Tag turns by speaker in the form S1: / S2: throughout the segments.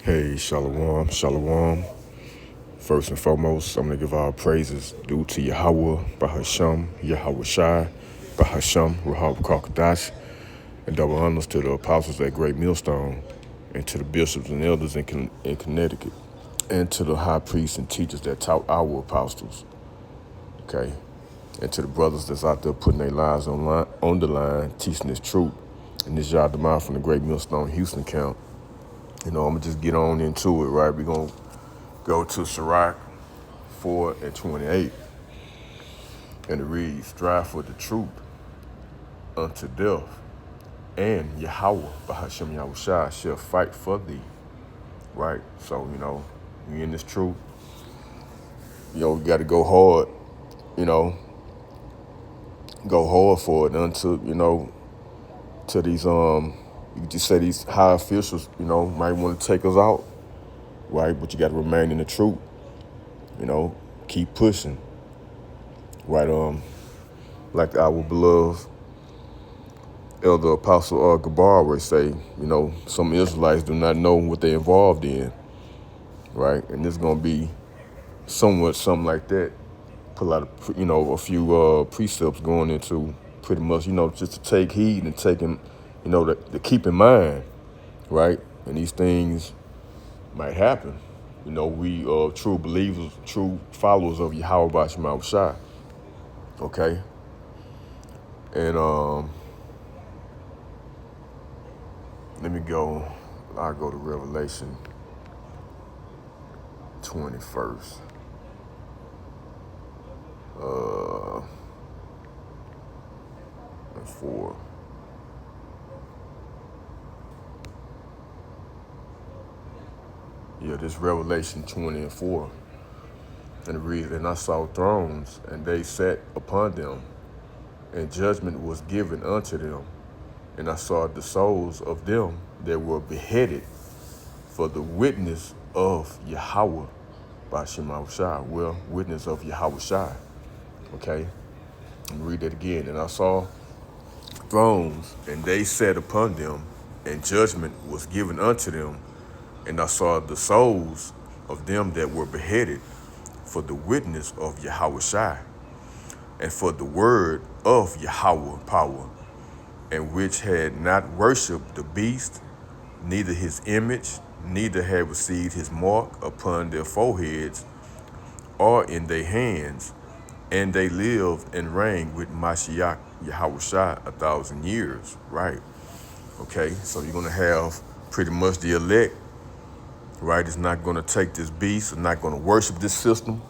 S1: Hey, Shalom, Shalom. First and foremost, I'm going to give our praises due to Yahweh, Bahasham, Yahweh Shai, Bahasham, Rahab Kakadash, and double honors to the apostles at Great Millstone, and to the bishops and elders in Connecticut, and to the high priests and teachers that taught our apostles, okay? And to the brothers that's out there putting their lives on the line, teaching this truth. And this Yah Demar from the Great Millstone Houston camp. I'm going to just get on into it, right? We're going to go to Sirach 4 and 28. And it reads, strive for the truth unto death, and Yahweh, Bahasham Yahushua, shall fight for thee, right? So, we in this truth, we got to go hard, go hard for it until, to these, you could just say these high officials, might want to take us out, right? But you got to remain in the truth, keep pushing, right? Like our beloved Elder Apostle Gabar would say, some Israelites do not know what they're involved in, right? And this is going to be somewhat something like that. Put a lot of, a few precepts going into pretty much, just to take heed and taking, to keep in mind, right? And these things might happen. We true believers, true followers of Yahweh Bashim Shai, okay? And let me go, I'll go to Revelation 21st. And 4. Yeah, this Revelation 20 and 4. And it reads, and I saw thrones, and they sat upon them, and judgment was given unto them. And I saw the souls of them that were beheaded for the witness of Yahweh by Shema Shai. Well, witness of Yahweh Shai. Okay? Let me read that again. And I saw thrones, and they sat upon them, and judgment was given unto them. And I saw the souls of them that were beheaded for the witness of Yahweh Shai, and for the word of Yahweh power, and which had not worshipped the beast, neither his image, neither had received his mark upon their foreheads or in their hands, and they lived and reigned with Mashiach Yahweh Shai 1,000 years, right? Okay, so you're going to have pretty much the elect, right? It's not going to take this beast, it's not going to worship this system,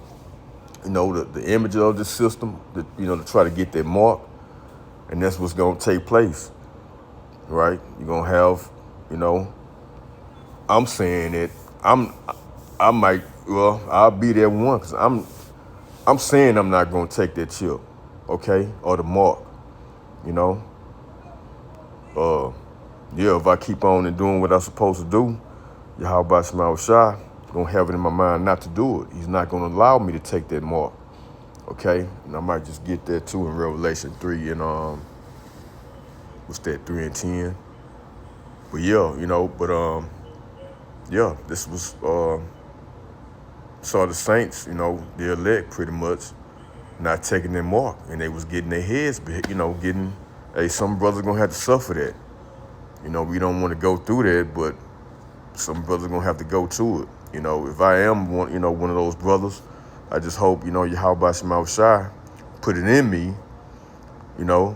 S1: the image of this system, to try to get that mark. And that's what's going to take place, right? You're going to have, I'm saying that I'll be there one, because I'm saying I'm not going to take that chip, okay? Or the mark, if I keep on and doing what I'm supposed to do, Yahweh Shema Shai gonna have it in my mind not to do it. He's not gonna allow me to take that mark. Okay? And I might just get that too in Revelation 3 and what's that, 3 and 10. But this was saw the saints, the elect pretty much not taking their mark, and they was getting their heads, some brothers gonna have to suffer that. We don't want to go through that, but some brothers gonna have to go to it. If I am one of those brothers, I just hope, Yahweh Shema Shai put it in me, to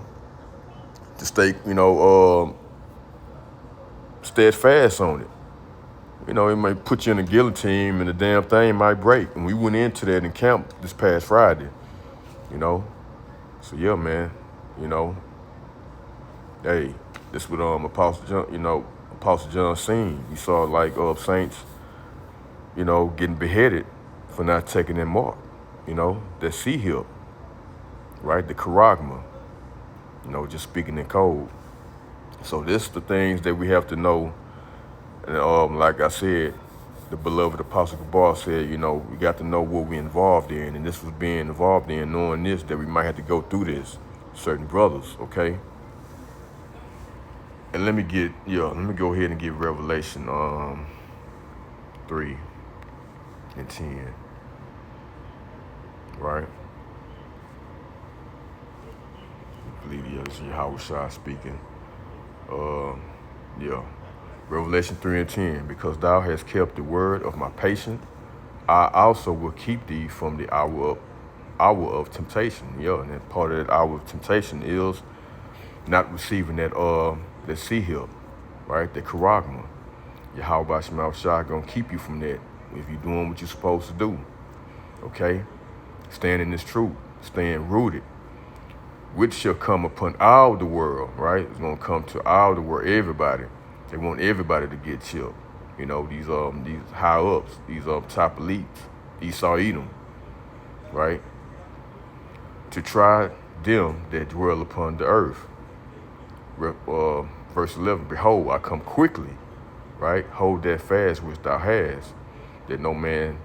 S1: stay, steadfast on it. It might put you in a guillotine and the damn thing might break. And we went into that in camp this past Friday, So yeah, man, hey, this what Apostle John, Apostle John seen. He saw like saints, getting beheaded for not taking their mark, that sea hip, right? The charagma, just speaking in code. So this the things that we have to know. And like I said, the beloved Apostle Gabar said, we got to know what we're involved in. And this was being involved in, knowing this, that we might have to go through this, certain brothers, okay? And let me go ahead and get Revelation 3 and 10, right? I believe it's Yahweh Shai speaking. Yeah. Revelation 3 and 10, because thou hast kept the word of my patience, I also will keep thee from the hour of temptation. Yeah, and then part of that hour of temptation is not receiving that sea help, right? That charagma. Yahweh Shema Shai gonna keep you from that if you're doing what you're supposed to do. Okay? Stand in this truth, staying rooted, which shall come upon all the world, right? It's gonna come to all the world, everybody. They want everybody to get chipped. You know, these high ups, these top elites, Esau Edom, right? To try them that dwell upon the earth. Verse 11, behold, I come quickly, right? Hold that fast which thou hast, that no man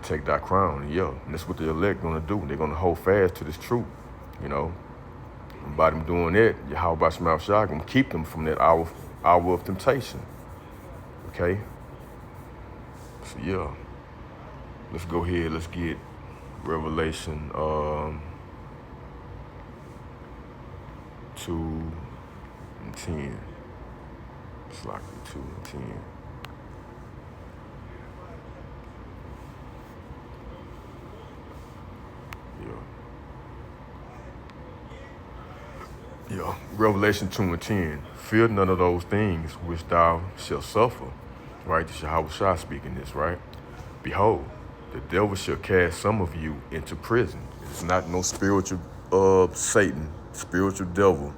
S1: take thy crown. Yeah, and that's what the elect gonna do. They're gonna hold fast to this truth, you know. And by them doing that, Yahweh Shema Shai gonna keep them from that hour of temptation. Okay? So yeah. Let's go ahead, let's get Revelation 2 and 10. It's like 2 and 10. Yeah, Revelation 2 and 10. Fear none of those things which thou shalt suffer. Right, this is Yahweh Shai speaking this, right? Behold, the devil shall cast some of you into prison. It's not no spiritual Satan, spiritual devil.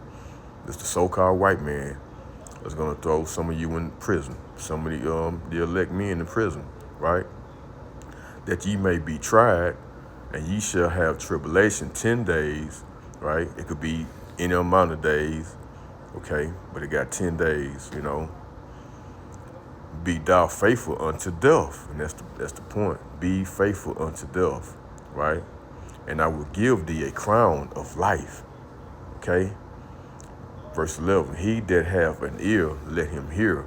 S1: It's the so-called white man that's gonna throw some of you in prison. Some of the elect men in prison, right? That ye may be tried, and ye shall have tribulation 10 days, right? It could be any amount of days, okay? But it got 10 days, you know. Be thou faithful unto death, and that's the point. Be faithful unto death, right? And I will give thee a crown of life, okay? Verse 11, he that hath an ear, let him hear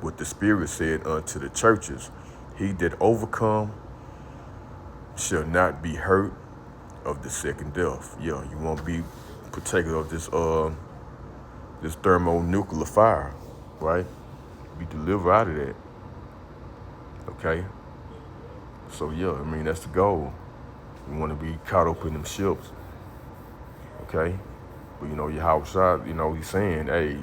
S1: what the Spirit said unto the churches. He that overcome shall not be hurt of the second death. Yeah, you won't be partaker of this thermonuclear fire, right? Be delivered out of that. Okay? So yeah, I mean that's the goal. We want to be caught up in them ships. Okay? But you know, Yahweh Shai, you know, he's saying, hey,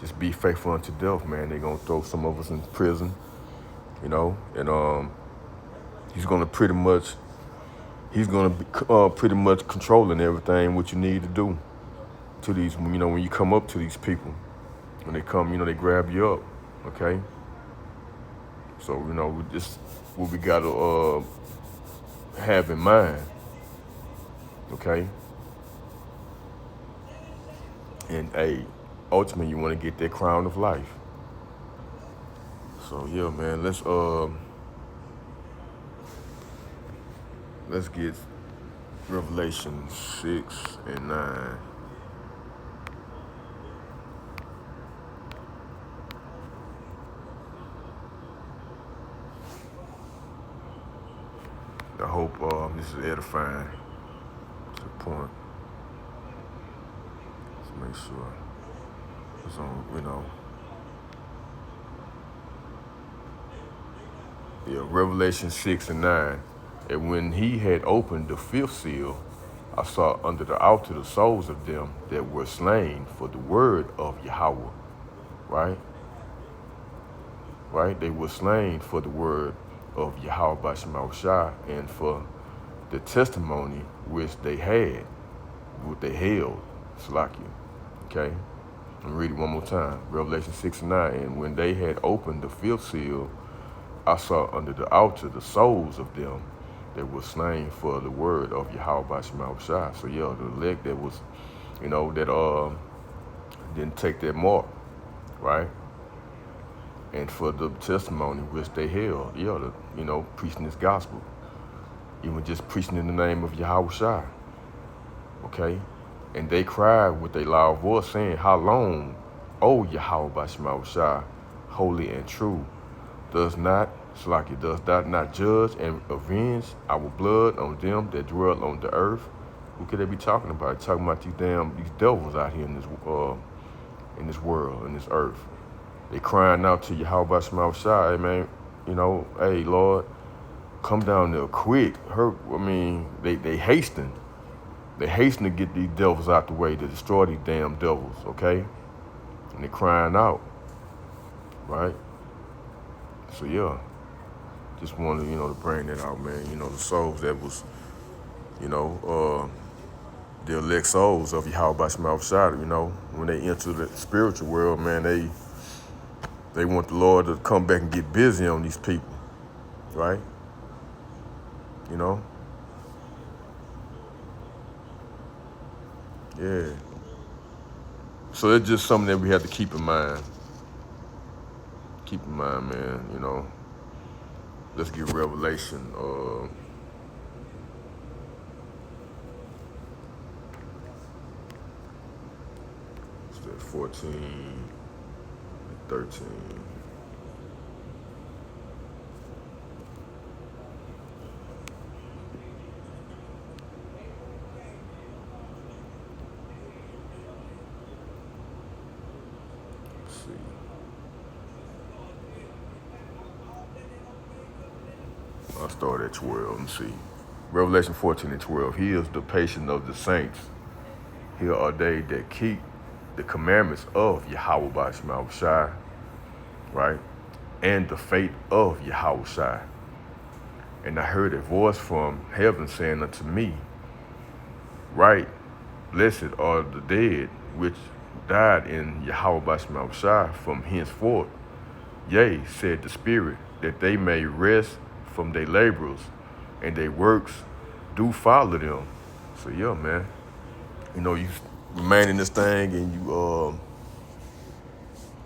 S1: just be faithful unto death, man. They're gonna throw some of us in prison, you know, and he's gonna pretty much pretty much controlling everything what you need to do to these, you know, when you come up to these people. When they come, you know, they grab you up, okay? So, you know, this what we gotta have in mind, okay? And hey, ultimately you wanna get that crown of life. So yeah, man, let's get Revelation 6 and 9. I hope this is edifying to the point. Let's make sure it's on, you know. Yeah, Revelation 6 and 9. And when he had opened the fifth seal, I saw under the altar the souls of them that were slain for the word of Yahweh. Right? Right? They were slain for the word of Yahweh by Shema Shai and for the testimony which they had, what they held. Salakia. Okay? Let me read it one more time. Revelation 6 and 9. And when they had opened the fifth seal, I saw under the altar the souls of them that were slain for the word of Yahweh by Shema Shai. So yeah, the elect that was, you know, that didn't take that mark, right? And for the testimony which they held, yeah, you know, preaching this gospel, even just preaching in the name of Yahweh Shai, okay? And they cried with a loud voice, saying, how long, O Yahweh by Shema Shai, holy and true, does not, Salaki, does not judge and avenge our blood on them that dwell on the earth. Who could they be talking about? Talking about these devils out here in this world, in this earth. They crying out to Yahweh Shema Shai, hey man, hey Lord, come down there quick. They hasten. They hasten to get these devils out the way, to destroy these damn devils, okay? And they crying out, right? So yeah, just wanted, to bring that out, man. The souls that was, the elect souls of Yahweh Shema Shai, when they enter the spiritual world, man, they want the Lord to come back and get busy on these people, right? Yeah. So it's just something that we have to keep in mind. Keep in mind, man, Let's get Revelation. What's that, 14 and 13. I'll start at 12 and see. Revelation 14 and 12. He is the patience of the saints. Here are they that keep the commandments of Yahweh Shema Shai, right? And the faith of Yahweh Shai. And I heard a voice from heaven saying unto me, right, blessed are the dead which died in Yahweh Shema Shai from henceforth. Yea, said the Spirit, that they may rest from their labors, and their works do follow them. So yeah, man. You remain in this thing, and you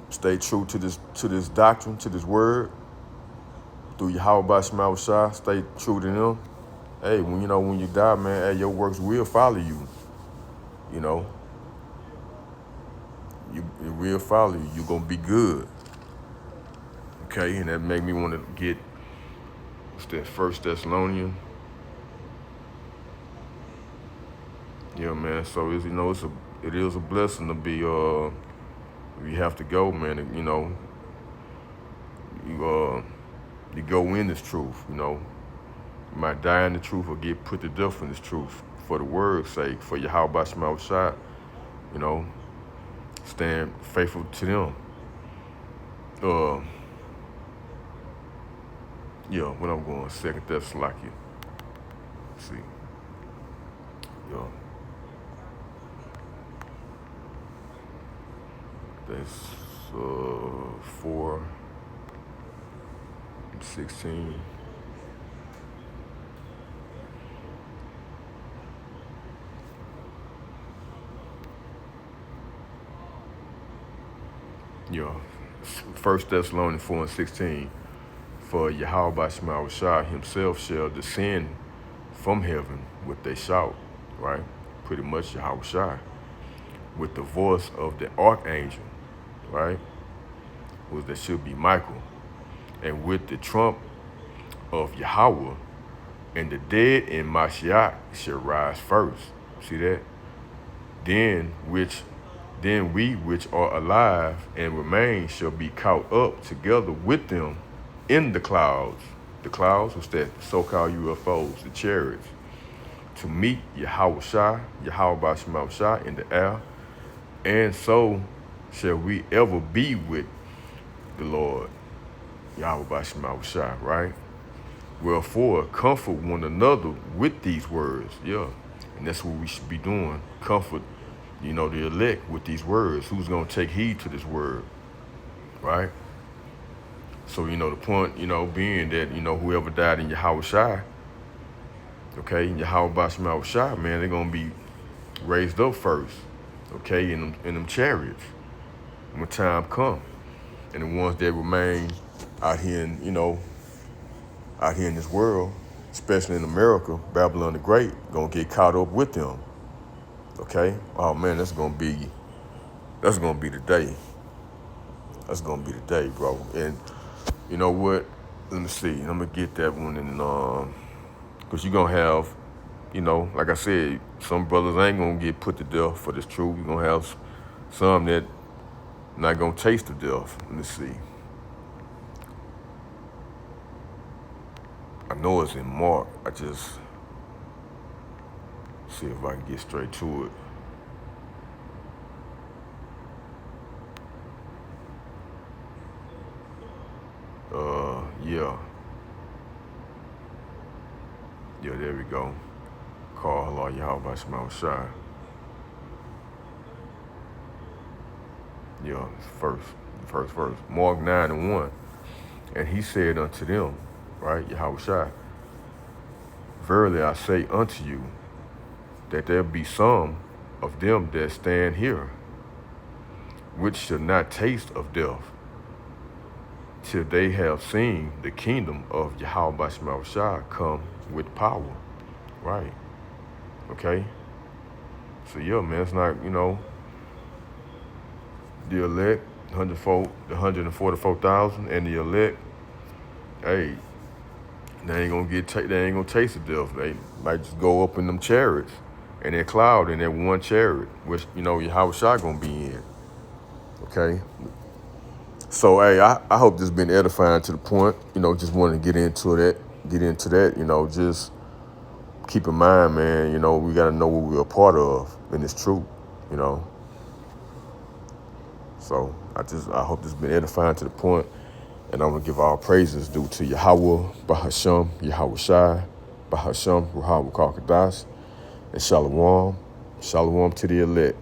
S1: stay true to this doctrine, to this word, through Yahweh Shema Shai, stay true to them. Hey, when you die, man, hey, your works will follow you. It will follow you. You're gonna be good. Okay, and that make me want to get, what's that, 1 Thessalonians. Yeah, man. So it is a blessing to be you have to go, man. You go in this truth. You might die in the truth or get put to death in this truth for the word's sake, for Yahweh Shema Shai. Stand faithful to them. Yeah, when I'm going, 2 Thessalonians. Let's see. Yeah. That's 4 and 16. Yeah. 1 Thessalonians 4 and 16. For Yahweh Shema Shai himself shall descend from heaven with a shout, right? Pretty much Yahweh Shai. With the voice of the archangel, right? That should be Michael. And with the trump of Yahweh, and the dead in Mashiach shall rise first. See that? Then we which are alive and remain shall be caught up together with them in the clouds. The clouds was that so-called UFOs, the chariots, to meet Yahweh Shema Shai in the air. And so shall we ever be with the Lord, Yahweh Shema Shai, right? Wherefore, comfort one another with these words. Yeah. And that's what we should be doing. Comfort, the elect with these words. Who's going to take heed to this word, right? So, the point, being that, whoever died in Yahweh Shai, okay, Yahweh Shema Shai, man, they're going to be raised up first, okay, in them chariots when time come. And the ones that remain out here in this world, especially in America, Babylon the Great, gonna get caught up with them. Okay? Oh man, that's gonna be the day. That's gonna be the day, bro. And You know what? Let me see. I'm gonna get that one, and cause you're gonna have, like I said, some brothers ain't gonna get put to death for this truth. You're gonna have some that not gonna taste the death. Let me see. I know it's in Mark. I just see if I can get straight to it. Yeah. Yeah, there we go. Call Allah Yahweh Shema Shai. Yeah, first verse. Mark 9:1. And he said unto them, right, Yahweh Shai, verily I say unto you, that there be some of them that stand here, which shall not taste of death, till they have seen the kingdom of Yahweh Shema Shai come with power. Right. Okay. So yeah, man, it's not, the elect, 144,000, and the elect, hey, they ain't gonna taste of death. They might just go up in them chariots and that cloud in that one chariot, which Yahweh Shai gonna be in. Okay. So hey, I hope this has been edifying to the point. Just wanted to get into that. Just keep in mind, man. We gotta know what we're a part of, and it's true. You know. So I hope this has been edifying to the point. And I'm going to give all praises due to Yahweh, Bahasham, Yahweh Shai, Bahasham, Ruhawa Karkadas, and Shalom. Shalom to the elect.